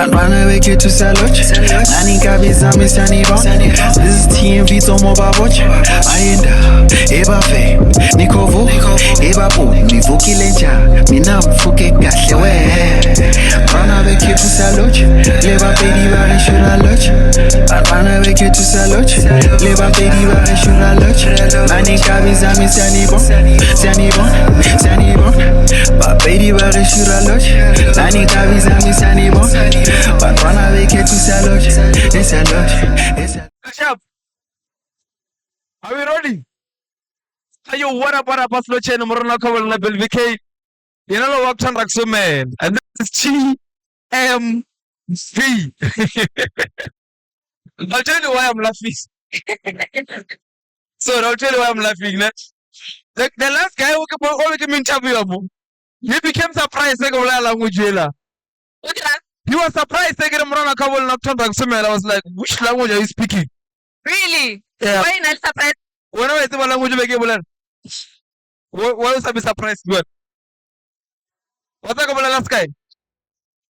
Bantwana bekhethu siyalotsha nani inkabi zami siyanibona. This is TMV Tomo babotsha ayenda ebave nikhovu ebabuni nivukile njani mina mfuke kahle we. Bantwana bekhethu siyalotsha lebabedi barishura lotsha. Bantwana bekhethu siyalotsha lebabedi barishura lotsha nani inkabi zami siyanibona. Babedi barishura lotsha nani inkabi zami siyanibona. Bantwana bekhethu siyalotsha. Kashyap, are we ready? Ayo, what up, Buffalo Chain, Morona Kayle na BK. You know what I'm talking man, and this is TMV. I'll tell you why I'm laughing. So I'll tell you why I'm laughing. The last guy who came to interview, he became surprised. He was surprised. I was like, which language are you speaking? Really? Yeah. Why not surprised? When I say language, what was I surprised with? What's that about the last guy?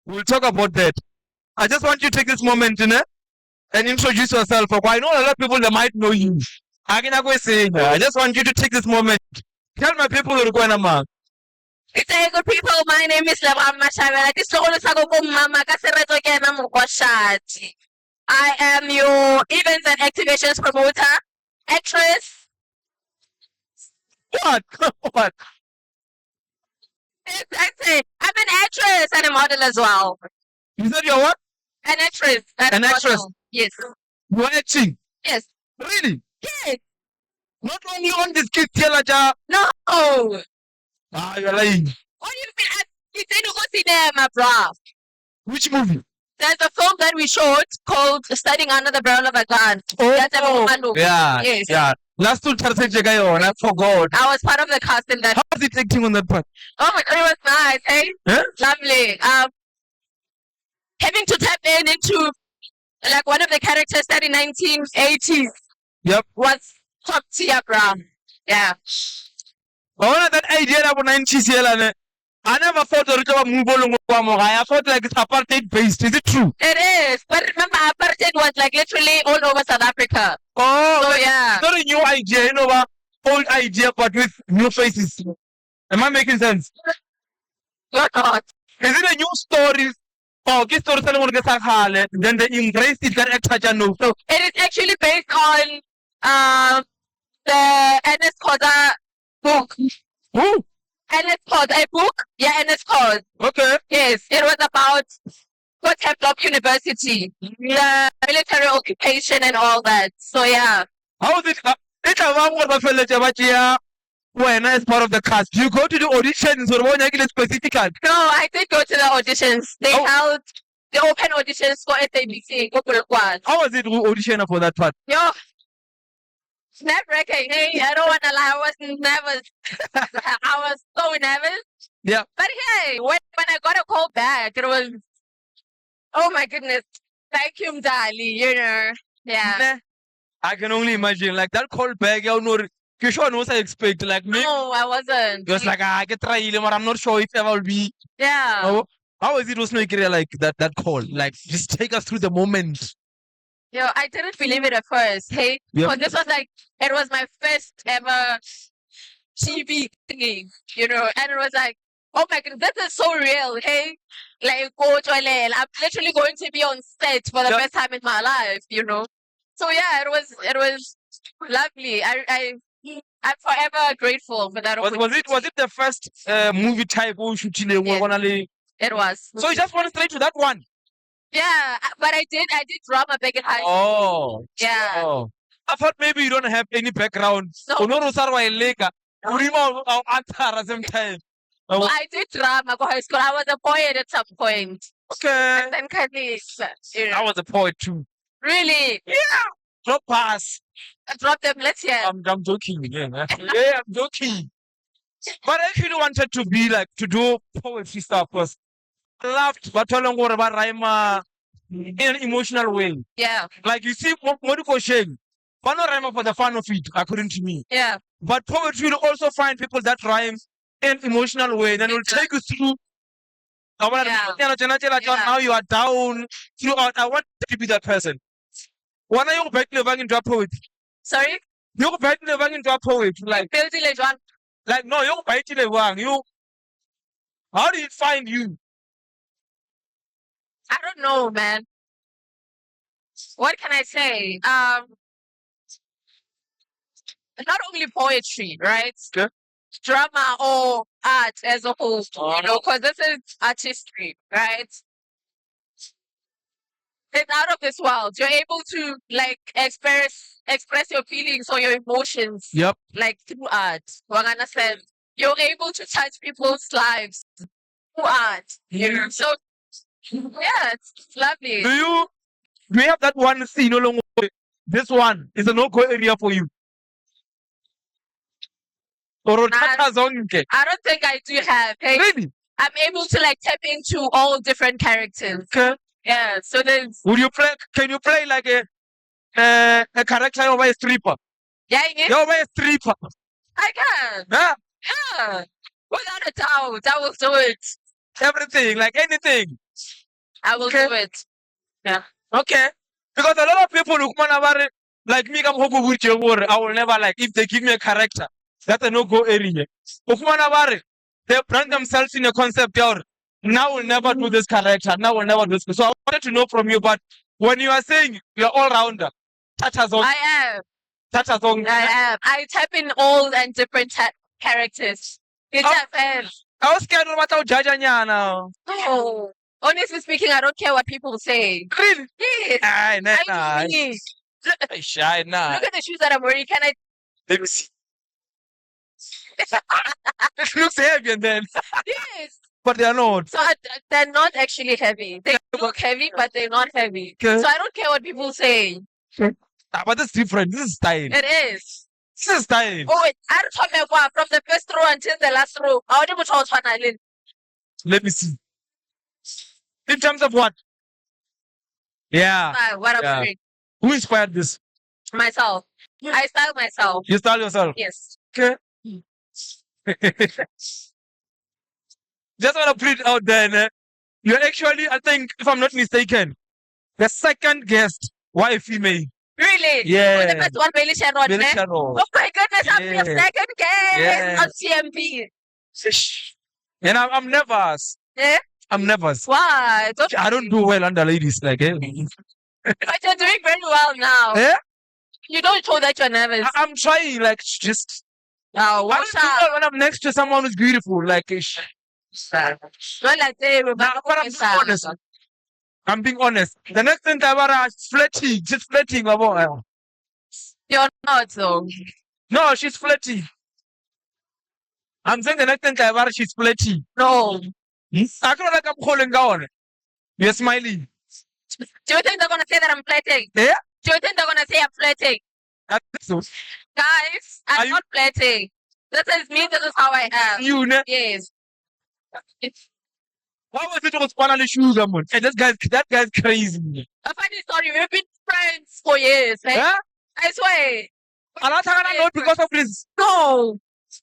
We'll talk about that. I just want you to take this moment, and introduce yourself. I know a lot of people that might know you. I just want you to take this moment. Tell my people who are going to It's a good people. My name is I am your events and activations promoter, actress. What? What? That's it. I'm an actress and a model as well. You said you're what? An actress. And An a actress? model. Yes. You're acting? Yes. Really? Yes. Not only on this kid, Tielaja. No. Ah, you're lying. What do you mean? You said to go cinema, bruh. Which movie? There's a film that we shot called Studying Under the Barrel of a Gun. Oh, That's a Mando. yeah. Yes. Yeah. Last two Tarsejegayo, and I forgot. I was part of the cast in that. How was it acting on that part? Oh my god, it was nice, hey? Huh? Lovely. Having to tap into like one of the characters that in 1980s Yep. was top tier, bro. Yeah. I wanted that idea about 90s. I never thought the Rita Mubolo. I thought like it's apartheid based. Is it true? It is. But remember, apartheid was like literally all over South Africa. Oh, So yeah. it's not a new idea, old idea, but with new faces. Am I making sense? What not? Is it a new story? Oh, get story then they embrace it that extra no. So It is actually based on the Ernest Khoza book. who? Ernest Khoza, a book? Yeah, Ernest Khoza. Okay. Yes, it was about Port University, the military occupation and all that. So yeah. How is it? It's a one word of when as part of the cast. Do you go to the auditions or one specific? No, I did go to the auditions. They Oh. held the open auditions for SABC. How was it audition for that part? Yo, nerve-wracking. Hey, I don't want to lie. I was nervous. I was so nervous. Yeah. But hey, when I got a call back, it was, oh my goodness, vacuum Dali. Yeah. Nah, I can only imagine like that call back. You sure knows I expect like me. No, I wasn't. Just like I get try, but I'm not sure if ever will be. Yeah. Oh, how is it was making like that call? Like just take us through the moment. Yo, I didn't believe it at first. Hey, Yep. because this was like, it was my first ever TV thingy, and it was like, oh my goodness, this is so real. Hey, like, I'm literally going to be on set for the Yep. first time in my life, So yeah, it was lovely. I'm forever grateful for that Was opportunity. it the first movie type who shooting Yes. It was. So you just went straight to that one? Yeah, but I did drama back in high school. Oh. Yeah. Oh. I thought maybe you don't have any background. No. Onoro sarwa eleka. Urima au answer at the same time. Oh, I did drama for high school. I was a poet at some point. okay. And then kindly, I was a poet too. really, Drop pass. drop them. Let's hear. I'm joking again. Yeah, I'm joking. But I actually wanted to be like to do poetry stuff because I loved but about rhyme in an emotional way. Yeah, Like you see, Modiko Sheng, fun rhyme for the fun of it, according to me. yeah, But poetry will also find people that rhyme in an emotional way, then will take you through Now you are down throughout. I want to be that person. When are you back into a poet? Sorry? You're back into a poet. Like no, you're back to you. How do it find you? I don't know, man. What can I say? Not only poetry, right? Okay. Drama or art as a whole, because this is artistry, right? It's out of this world. You're able to like express your feelings or your emotions, Yep. like through art. Wangana says you're able to touch people's lives through art. So yeah, it's lovely. Do you have that one scene no longer? This one is a no-go area for you. Or I don't think I do have. Hey, really? I'm able to like tap into all different characters. Okay. Yeah. So there's Would you play? Can you play like a character over a stripper? yeah, You're over a stripper. I can. Yeah. Yeah. Without a doubt, I will do it. Everything, like anything. I will do it. Yeah. Okay. Because a lot of people who come over like me, I will never like if they give me a character. That's a no-go area. They brand themselves in a concept or now we'll never do this character. Now we'll never do this. So I wanted to know from you, but when you are saying you're all rounder, I am. I tap in all and different characters. It's I was scared about judge now. No. Honestly speaking, I don't care what people say. Really? Yes. I I do. Shy nah. Look at the shoes that I'm wearing. Can I? Let me see. It looks heavy and then, Yes. but they are not. So they're not actually heavy. They look heavy, but they're not heavy. Okay. So I don't care what people say. But that's different. This is style. It is. This is style. Oh, wait. I don't talk about from the first row until the last row. I want to talk Let me see. In terms of what? Yeah. what I'm Yeah. wearing. Who inspired this? Myself. I style myself. You style yourself. Yes. Okay. Just want to put it out there. Né? You're actually, I think, if I'm not mistaken, the second guest. Why a female? Really? Yeah. Oh, the first one, Bailey Sharon. Billy Eh? Sharon. Oh my goodness, I'm Yeah. your second guest Yeah. on CMP. And I'm nervous. Eh? I'm nervous. Why? I don't do well under ladies. Like, But you're doing very well now. Yeah? You don't show that you're nervous. I'm trying, like, just. Oh, I watch don't do out. well when I'm next to someone who's beautiful. Like, Not like they but I'm being honest. I'm being honest. The next thing Tabara is flirting, just flirting. You're not though. No, she's flirting. I'm saying the next thing Tabara, she's flirting. No. I feel like I'm calling down. You're smiling. Do you think they're gonna say that I'm flirting? Yeah? Do you think they're gonna say I'm flirting? I think so. Guys, Are I'm you- not flirting. This is me, this is how I am. You know? Yes. Why was it was one on the sugar moon? And that guy's crazy. A funny story, we've been friends for years, right? Yeah? I swear. I'm not talking about because of this. No.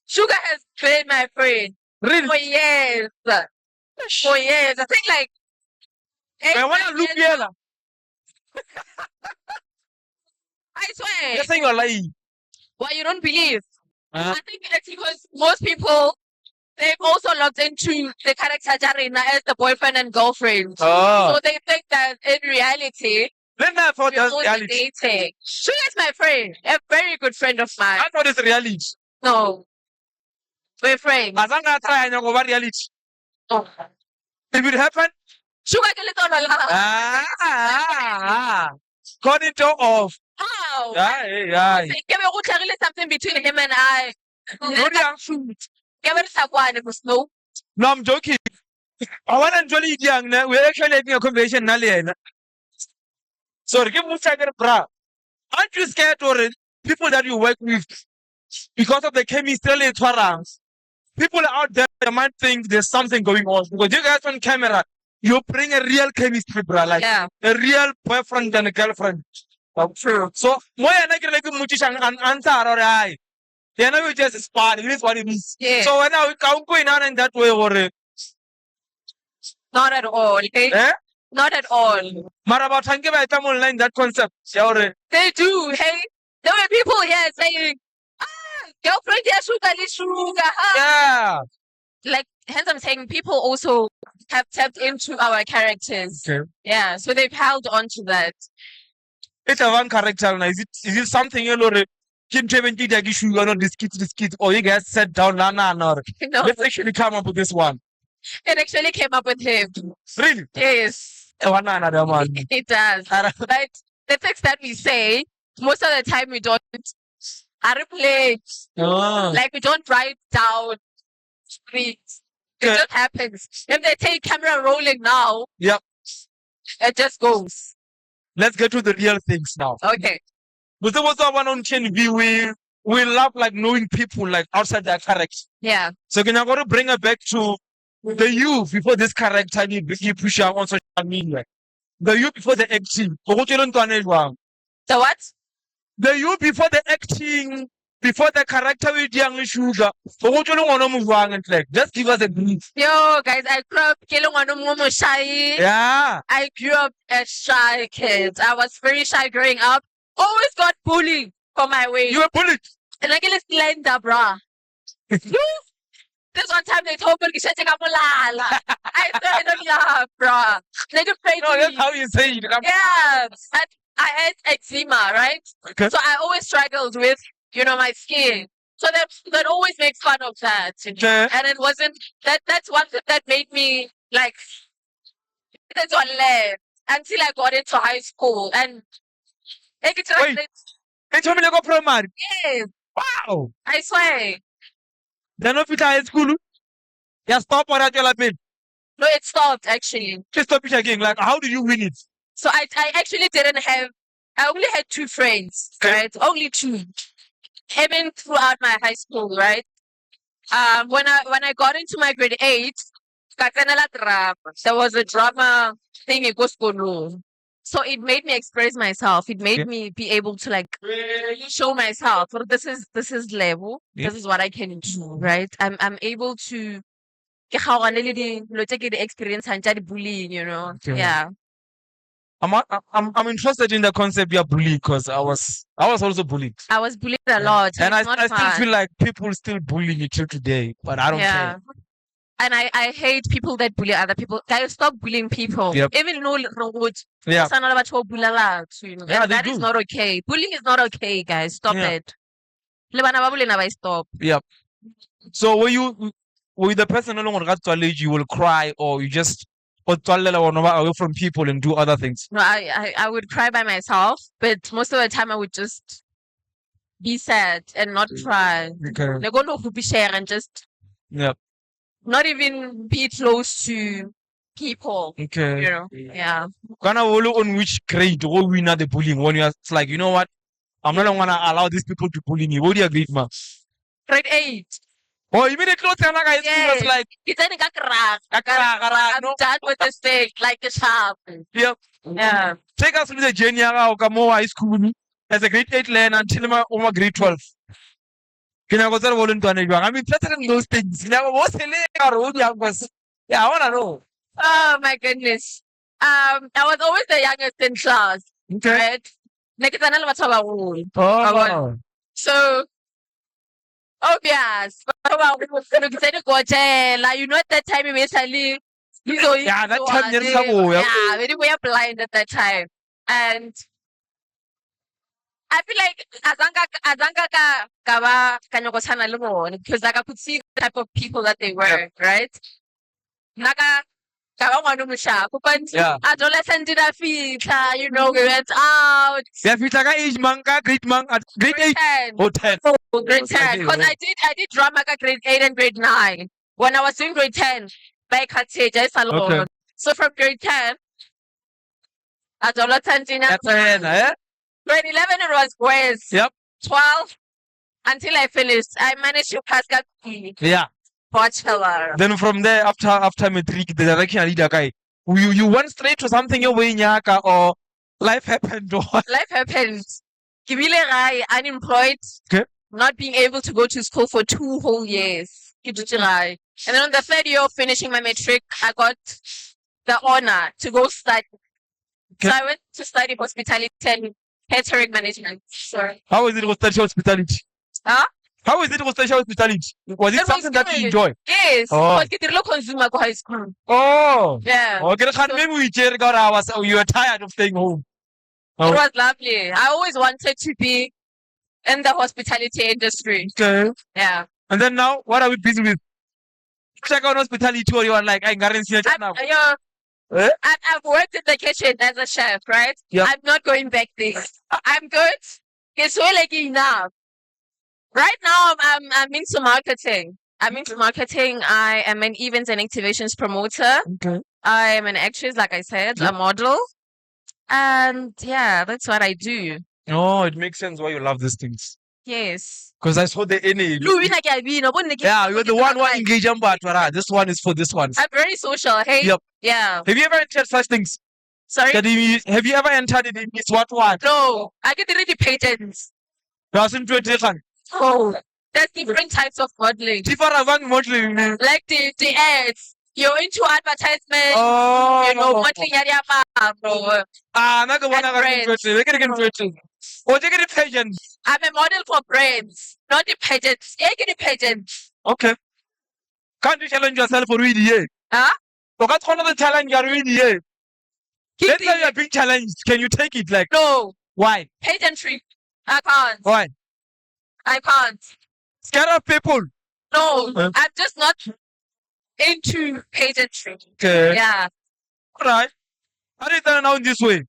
Sugar has been my friend Really? for years. For years. I think like I want to look here. I swear. You're saying you're lying. Why you don't believe? Uh-huh. I think it's because most people they've also looked into the character Jarina as the boyfriend and girlfriend. Oh. So they think that in reality Let me thought we're that's only reality. dating. She is my friend, a very good friend of mine. I thought it's reality. No. We're friends. As I'm not trying to over reality. Oh. If it happen, Sugar ke le tsona la. cut it off. How? Yeah. Ke be go tlhagile something between him and I. Ke be re sa kwane go snow. No, I'm joking. I want to enjoy it young. We're actually having a conversation now. Sorry, give me a bra. Aren't you scared or people that you work with because of the chemistry around? People out there they might think there's something going on because you guys on camera, you bring a real chemistry, bro, like Yeah. a real boyfriend and a girlfriend. True. So, why am I like an answer or I? You know, you just spot. It is what it is. Yeah. So, when I can't go in and that way, or Not at all. Okay? Eh? Not at all. Mara ba thanke ba ita online that concept. Ya hore They do. Hey, there were people here saying, girlfriend, yeah, sugar. yeah. Like, hence I'm saying people also have tapped into our characters. Okay. Yeah, so they've held on to that. It's a one character now. Is it something you know? Kim Treventy Dagi Sugar no this kid or you guys sat down or No, let's actually come up with this one. it actually came up with him. Really? Yes, One another one. it does. But the things that we say, most of the time we don't replay. Oh. Like we don't write down scripts. It Okay. just happens. If they take camera rolling now, Yep. it just goes. Let's get to the real things now. Okay. But there was one on TV. We love like knowing people like outside their character. Yeah. So can I go to bring it back to the you before this character you push out on social media. The you before the acting. The what? The you before the acting, before the character with young sugar. Just give us a brief. Yo, guys, I grew up killing one of shy. Yeah. I grew up a shy kid. I was very shy growing up. Always got bullied for my weight. You were bullied. And I get slender, bruh. This one time they told me to take up a lala. I said, yeah, bruh. They just prayed No, to that's me. how you say it. Yeah. And I had eczema, right? Okay. So I always struggled with, my skin. So that always makes fun of that. Okay. And it wasn't that's one thing that made me like that's one left until I got into high school. And Wait. Hey, tell me you go primary. yes, Wow. I swear. Then if it's high school, yeah, stop or at your pin. No, it stopped actually. Just stop it again. Like, how did you win it? So I actually didn't have I only had 2 friends, Okay. right? Only 2. Even throughout my high school, right? When I got into my grade 8, there was a drama thing in school. So it made me express myself. It made Okay. me be able to like show myself. Well, this is level. Yeah. This is what I can do, right? I'm able to ke kgaogane le dilo tse ke di experience-ang tša di-bullying, Okay. Yeah. I'm interested in the concept you're bullied because I was also bullied. I was bullied a lot. And It's not I still fun. feel like people still bully me till today, but I don't Yeah. care. And I hate people that bully other people. Guys, stop bullying people. Yep. Even though Yeah. Yeah, and they that is do. not okay. Bullying is not okay, guys. Stop Yeah. it. Le bana ba bulena ba stop. Yep. So were you the person no longer got to allege you will cry or you just or away from people and do other things? No, I would cry by myself, but most of the time I would just be sad and not cry. Okay. Like go to share and just Yep. not even be close to people. Okay. Yeah. Kind of on which grade or win the bullying when you're like, you know what? I'm not gonna allow these people to bully me. What do you agree, man? Grade 8. Oh, immediately guys Yes. was like It's any kakrak. I'm no. done with this thing, like a sharp. Yep. Yeah. Take us through the journey of high school as a grade 8 learner until my grade 12. Can I go to volunteer? I'm interested in those things. Yeah, I wanna know. Oh my goodness. I was always the youngest in class, Okay. right? Nekitana le batho ba baholo. Oh. So obvious. Batho ba baholo ke tsene ko tshela. At that time basically Yeah, that time you're sabo. yeah, we were blind at that time. And I feel like azanga ka ba kanyoko tshwana le bone because like I could see the type of people that they were, right? Naka ka ba ngwana mo sharp, but Yeah. adolescent did fita, we went out. Yeah, if you take age man, grade 8 10. or 10. Grade 10. Okay, Because yeah. I did drama at grade 8 and grade 9. When I was doing grade 10, by Kateja Salon. Okay. So from grade 10, adolescent in That's eh? grade 11 it was boys. Yep. 12 until I finished. I managed to pass Yeah. bachelor. Then from there, after matric, the direction leader guy, you went straight to something away nyaka or life happened or Life happened. Kibile Rai, unemployed, Okay. not being able to go to school for 2 whole years. Kibile Rai. And then on the 3rd year of finishing my matric, I got the honor to go study. Okay. So I went to study hospitality and catering management. So, How is it with study hospitality? huh? How is it with study hospitality? Was it It was something that you good. enjoy? Yes. Oh. Because ke dirile consumer ko high school. Oh. Yeah. Okay, So- maybe we cheer got hours. So you were tired of staying home. Oh. It was lovely. I always wanted to be in the hospitality industry. Okay. Yeah. And then now, what are we busy with? Check out hospitality or you are like, I got now. Eh? I've worked in the kitchen as a chef, right? Yep. I'm not going back there. I'm good. It's really enough. Right now, I'm into marketing. I'm into marketing. I am an events and activations promoter. Okay. I am an actress, like I said, Yep. a model. And yeah, that's what I do. Oh, it makes sense why you love these things. Yes. Because I saw the any. Yeah, you're the one who engage them, but this one is for this one. I'm very social. Hey. Yep. Yeah. Have you ever entered such things? Sorry. Have you ever entered in this what one? No. I get ready patents. Oh. There's different types of modeling. Modeling. Like the ads. You're into advertisement. Oh. You know, modeling area. Naga one brands. We're getting Oh, they get pageant. I'm a model for brands, not the pageants. Yeah, get the pageants. Okay. Can't you challenge yourself for really? Yeah. Huh? So that's one of the challenge you're really. Yeah. Keep Let's say the- you're being challenged. Can you take it? Like No. why? Pageantry. I can't. Why? I can't. Scared of people. No. Huh? I'm just not into pageantry. Okay. Yeah. Alright. How did that now in this way?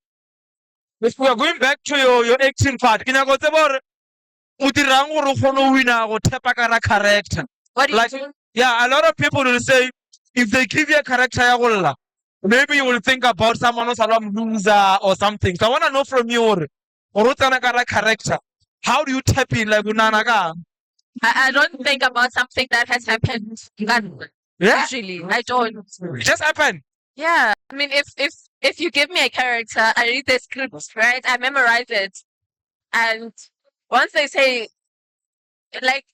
If we are going back to your acting part, can I go to more? Utirang or Hono winner or Tepakara character. What do Like- you do? Yeah, a lot of people will say if they give you a character, maybe you will think about someone who's a loser or something. So I want to know from you, or character. How do you tap in like Unanaga? I don't think about something that has happened. Yeah, Usually, I don't. it just happened. Yeah. I mean, if you give me a character, I read the script, right? I memorize it, and once they say, like,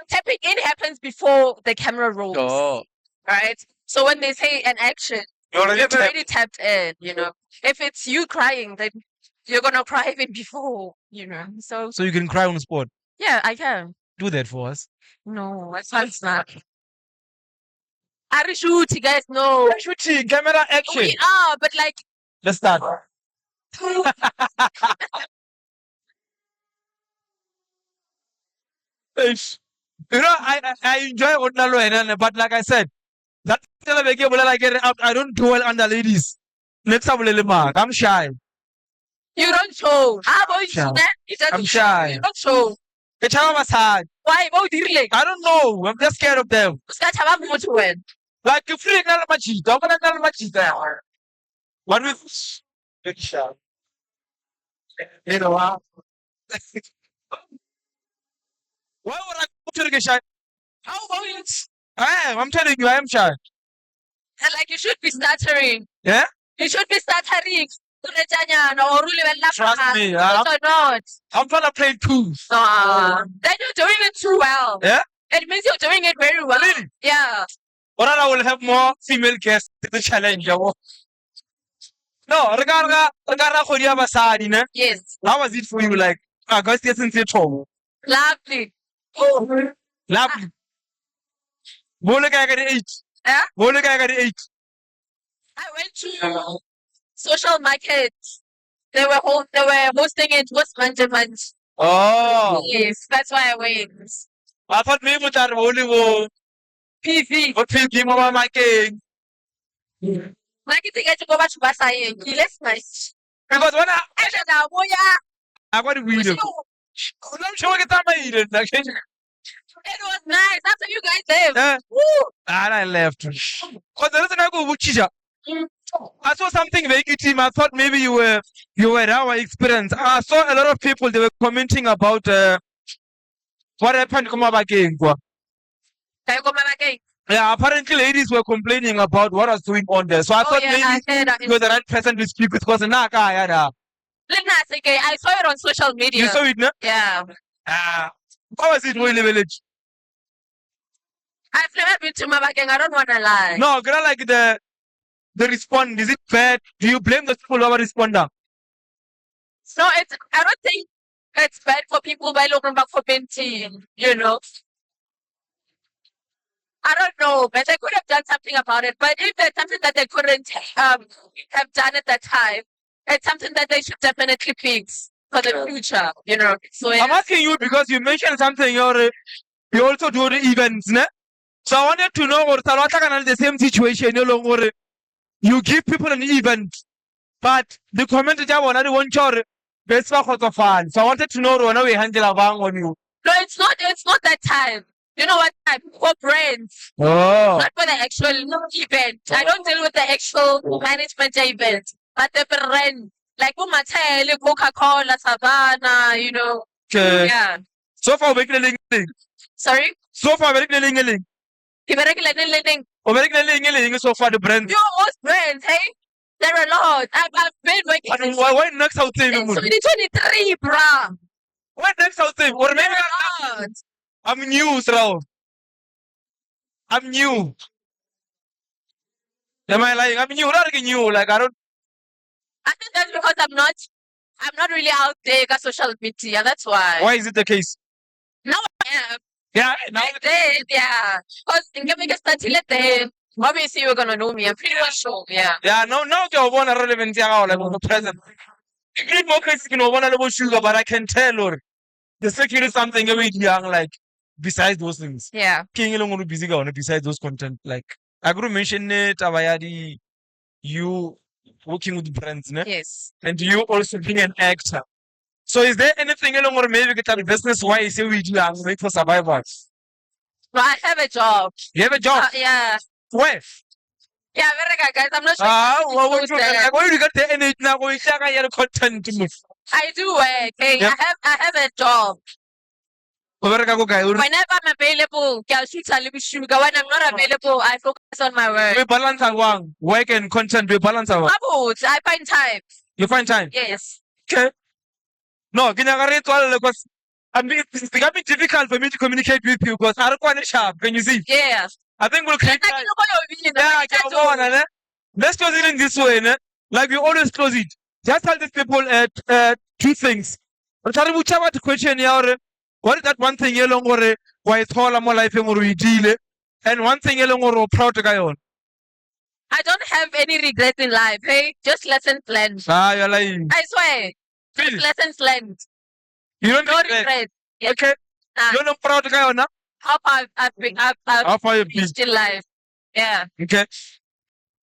tapping in happens before the camera rolls, right? So when they say an action, You already you've tapped. already tapped in. You know, if it's you crying, then you're gonna cry even before. You know, so So you can cry on the spot. yeah, I can. Do that for us. No, that sounds not. Are you shooting, guys? No. Shooting, camera, action. We are, but like, Let's start. Ish. You know, I enjoy Odnalo and but like I said, that I don't do well under ladies. Let's have a little mark. I'm shy. you don't show. How about you? Shy. It I'm shy. You don't show. It's how I sad. Why? What do you like? I don't know. I'm just scared of them. Like you freak not much. Don't not much there. What with very shy. You know what? Why would I go to the shy? How about you? I'm telling you, I am shy. Like, you should be stuttering. Yeah? You should be stuttering. Or Trust me, not. I'm trying to play cool. Then you're doing it too well. Yeah? It means you're doing it very well. Really? Yeah. Or I will have more female guests to the challenge. No, regarda Korea Basadi, ne? Yes. How was it for you? Like, I guess it's in trouble. Lovely. Oh. Lovely. Bole I got 8. Yeah? Bole I got 8. I went to social markets. They were hosting it was management. Oh. Yes, that's why I went. I thought maybe that only will PV. what people mama my king. Nakita ko ba siya saying? Let's nice. Because when Asha na mo ya. I got to read it. I'm sure I get that. It was nice. After you guys left. Yeah. Woo. And I left. Because the reason I go with Chicha. I saw something very team. I thought maybe you were our experience. I saw a lot of people they were commenting about what happened to come up again. Kayo ko malaki. Yeah, apparently ladies were complaining about what was going on there. So I Oh thought yeah, I maybe said that. you were the right person to speak with because I saw it on social media. you saw it, no? Yeah. How was it really village? I've never been to Mabakeng. I don't want to lie. No, girl, like they respond? Is it bad? Do you blame the people who are responding? So I don't think it's bad for people by looking back for painting, you know. I don't know, but they could have done something about it. But if there's something that they couldn't have done at that time, it's something that they should definitely fix for the future, you know. So I'm asking you because you mentioned something. You also do the events, ne? So I wanted to know, or the same situation, you give people an event, but the comment that I wanted to want your best of fun. So I wanted to know when we handle on you. no, it's not that time. You know what time? For brands. Oh. Not for the actual event. I don't deal with the actual management event. But the brand. Like Mattel, Coca-Cola, Savannah, you know. Okay. Yeah. So far, we're getting Sorry? so far, we're getting so far the brand. You most brands, hey? There are a lot. I've been working Why next out in 2023, bruh. Why next out or maybe There are a lot. I'm new, Srao. I'm new. Am I like I'm new? Not like new. Like I don't. I think that's because I'm not really out there on social media. That's why. Why is it the case? Now I am. Yeah. Now. Back then, yeah. Because in Gambia started there. Obviously, you're gonna know me. I'm pretty much sure. Yeah. Yeah. Now you're one relevant. Yeah. Like the present. Even more cases, one level sugar, but I can tell or the security is something a bit young. Like besides those things. Yeah. King along busy going besides those content. Like I could mention it. Abayadi, you working with brands, ne? Yes. And you also being an actor. So is there anything along or maybe get a business why you say we do and make for survivors? No, I have a job. You have a job? Yeah. Where? Yeah, very good, guys. I'm not sure. Well, what you got the energy now? We share your content to move. I do work. Hey, Yep. I have a job. Whenever Whenever I'm available, I'll shoot a little sugar. When I'm not available, I focus on my work. we balance our work and content. We balance our. About, I find time. You find time. Yes. Okay. No, because I mean, it's becoming difficult for me to communicate with you because I don't want to sharp. Can you see? Yeah. I think we'll create Like, time. you know what you're Yeah, doing, okay, go on, ne? Let's close it in this way, ne? Like we always close it. Just tell these people two things. But tell them whichever the question here, what is that one thing you long or why it's all more life or we deal and one thing you long or proud to go on. I don't have any regret in life. Hey, just lessons learned. Ah, you're lying. I swear. Just Really? lessons learned. You don't No regret. regret. Yes. Okay. Nah. You're not proud to go on, no? How far I've How far you've been. reached in life. Yeah. Okay.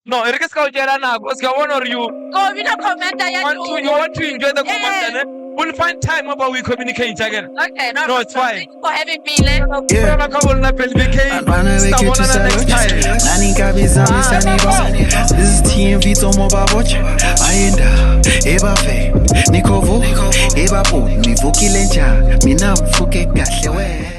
No, it is called Jarana because go on or you Go, we don't comment. you want to enjoy the Yeah. comment, ne? We'll find time about we communicate again. Okay, no, No, it's fine. Thank you for having me. Like, Yeah. Next Nani kabisa misaniba. This is TMV Tomo Baboch. Ayenda, eba fe, nikovo, eba po, mivukile nja, mina mfuke kahle we.